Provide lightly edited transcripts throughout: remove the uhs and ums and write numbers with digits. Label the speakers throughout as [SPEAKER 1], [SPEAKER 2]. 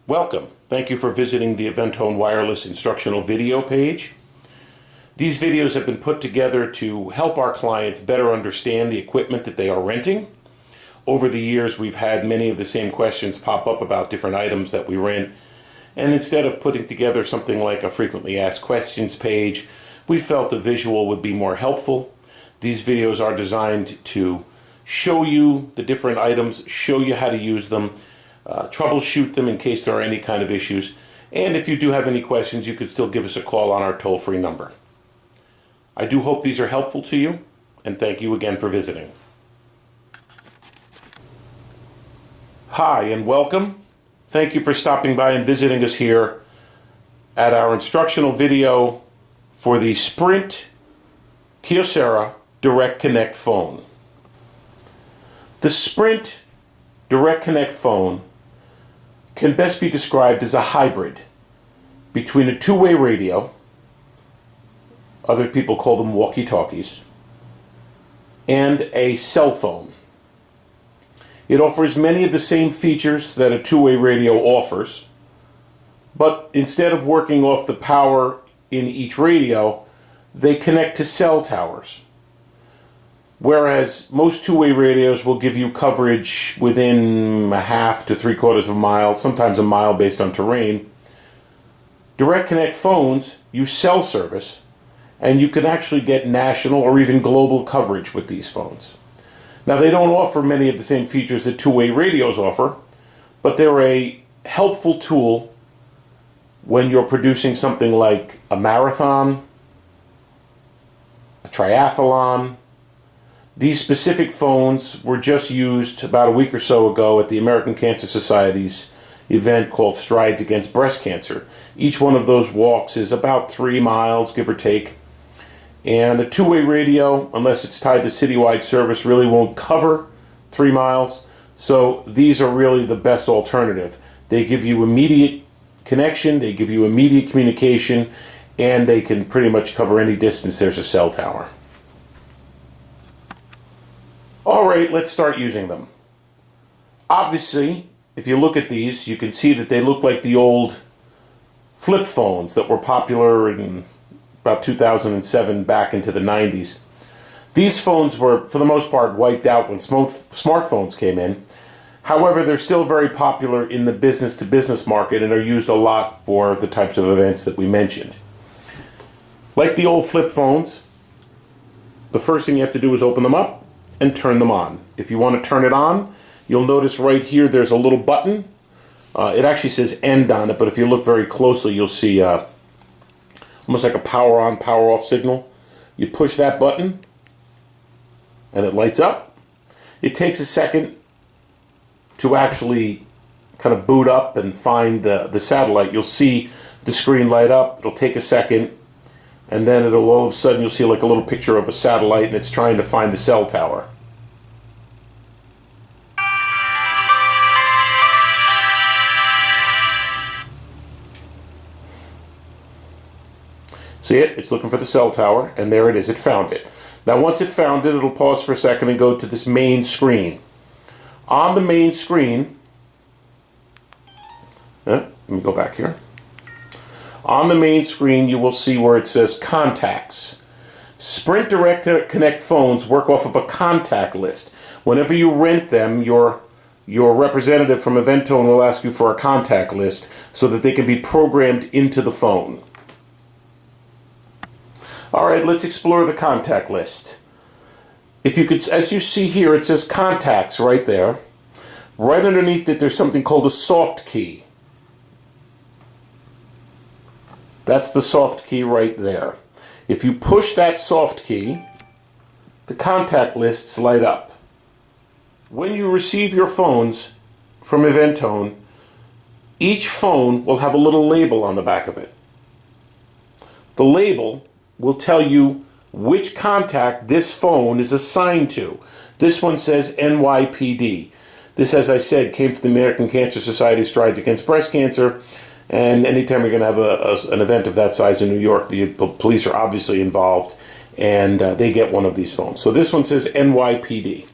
[SPEAKER 1] Welcome. Thank you for visiting the EventTone Wireless instructional video page. These videos have been put together to help our clients better understand the equipment that they are renting. Over the years, we've had many of the same questions pop up about different items that we rent. And instead of putting together something like a frequently asked questions page, we felt a visual would be more helpful. These videos are designed to show you the different items, show you how to use them, troubleshoot them in case there are any kind of issues. And if you do have any questions, you could still give us a call on our toll-free number. I do hope these are helpful to you, and thank you again for visiting. Hi, and welcome. Thank you for stopping by and visiting us here at our instructional video for the Sprint Kyocera Direct Connect phone. The Sprint Direct Connect phone can best be described as a hybrid between a two-way radio, other people call them walkie-talkies, and a cell phone. It offers many of the same features that a two-way radio offers, but instead of working off the power in each radio, they connect to cell towers. Whereas most two-way radios will give you coverage within a half to 3/4 of a mile, sometimes a mile based on terrain, Direct Connect phones use cell service, and you can actually get national or even global coverage with these phones. Now, they don't offer many of the same features that two-way radios offer, but they're a helpful tool when you're producing something like a marathon, a triathlon. These specific phones were just used about a week or so ago at the American Cancer Society's event called Strides Against Breast Cancer. Each one of those walks is about 3 miles, give or take. And a two-way radio, unless it's tied to citywide service, really won't cover 3 miles. So these are really the best alternative. They give you immediate connection, they give you immediate communication, and they can pretty much cover any distance there's a cell tower. All right, let's start using them. Obviously, if you look at these, you can see that they look like the old flip phones that were popular in about 2007 back into the 90s. These phones were, for the most part, wiped out when smartphones came in. However, they're still very popular in the business-to-business market and are used a lot for the types of events that we mentioned. Like the old flip phones, the first thing you have to do is open them up and turn them on. If you want to turn it on, you'll notice right here there's a little button. It actually says end on it, but if you look very closely, you'll see almost like a power on, power off signal. You push that button and it lights up. It takes a second to actually kind of boot up and find the satellite. You'll see the screen light up. It'll take a second, and then it'll all of a sudden you'll see like a little picture of a satellite, and it's trying to find the cell tower. See it? It's looking for the cell tower, and there it is. It found it. Now, once it found it, it'll pause for a second and go to this main screen. On the main screen, let me go back here. On the main screen, you will see where it says Contacts. Sprint Direct Connect phones work off of a contact list. Whenever you rent them, your representative from EventTone will ask you for a contact list so that they can be programmed into the phone. All right, let's explore the contact list. If you could, as you see here, it says Contacts right there. Right underneath it, there's something called a soft key. That's the soft key right there. If you push that soft key, the contact lists light up. When you receive your phones from EventTone, each phone will have a little label on the back of it. The label will tell you which contact this phone is assigned to. This one says NYPD. This, as I said, came to the American Cancer Society Strides Against Breast Cancer, and anytime you're going to have an event of that size in New York, the police are obviously involved, and they get one of these phones. So this one says NYPD.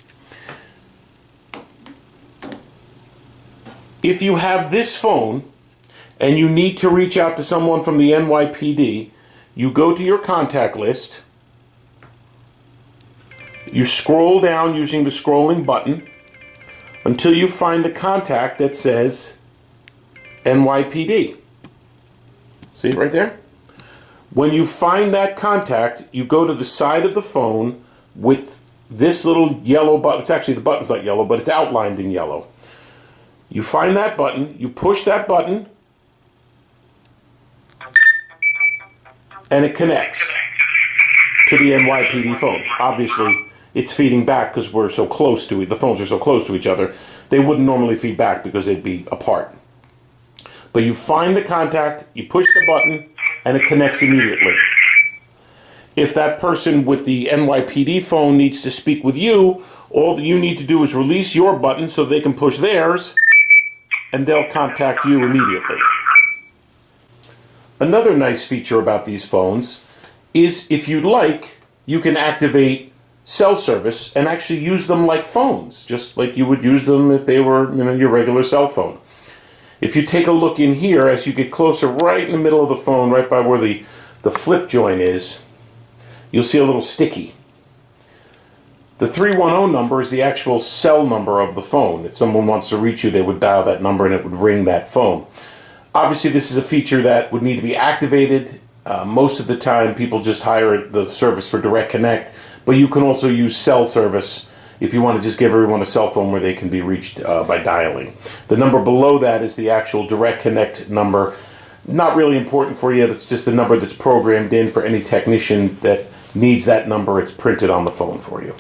[SPEAKER 1] If you have this phone and you need to reach out to someone from the NYPD, you go to your contact list, you scroll down using the scrolling button until you find the contact that says NYPD. See it right there? When you find that contact, you go to the side of the phone with this little yellow button. It's actually, the button's not yellow, but it's outlined in yellow. You find that button, you push that button, and it connects to the NYPD phone. Obviously, it's feeding back because we're so close to it. The phones are so close to each other. They wouldn't normally feed back because they'd be apart. But you find the contact, you push the button, and it connects immediately. If that person with the NYPD phone needs to speak with you, all that you need to do is release your button so they can push theirs, and they'll contact you immediately. Another nice feature about these phones is, if you'd like, you can activate cell service and actually use them like phones, just like you would use them if they were, your regular cell phone. If you take a look in here, as you get closer, right in the middle of the phone, right by where the flip joint is, you'll see a little sticky. The 310 number is the actual cell number of the phone. If someone wants to reach you, they would dial that number and it would ring that phone. Obviously, this is a feature that would need to be activated. Most of the time, people just hire the service for Direct Connect, but you can also use cell service if you want to just give everyone a cell phone where they can be reached by dialing. The number below that is the actual Direct Connect number. Not really important for you. It's just the number that's programmed in for any technician that needs that number. It's printed on the phone for you.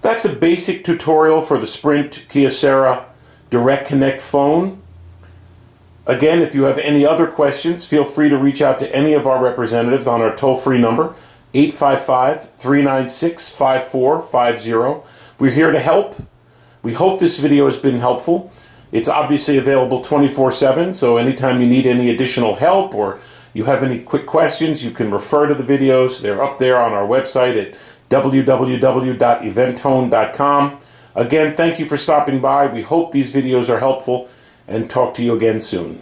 [SPEAKER 1] That's a basic tutorial for the Sprint Kyocera Direct Connect phone. Again, if you have any other questions, feel free to reach out to any of our representatives on our toll-free number, 855-396-5450. We're here to help. We hope this video has been helpful. It's obviously available 24/7, so anytime you need any additional help or you have any quick questions, you can refer to the videos. They're up there on our website at www.eventtone.com. Again, thank you for stopping by. We hope these videos are helpful, and talk to you again soon.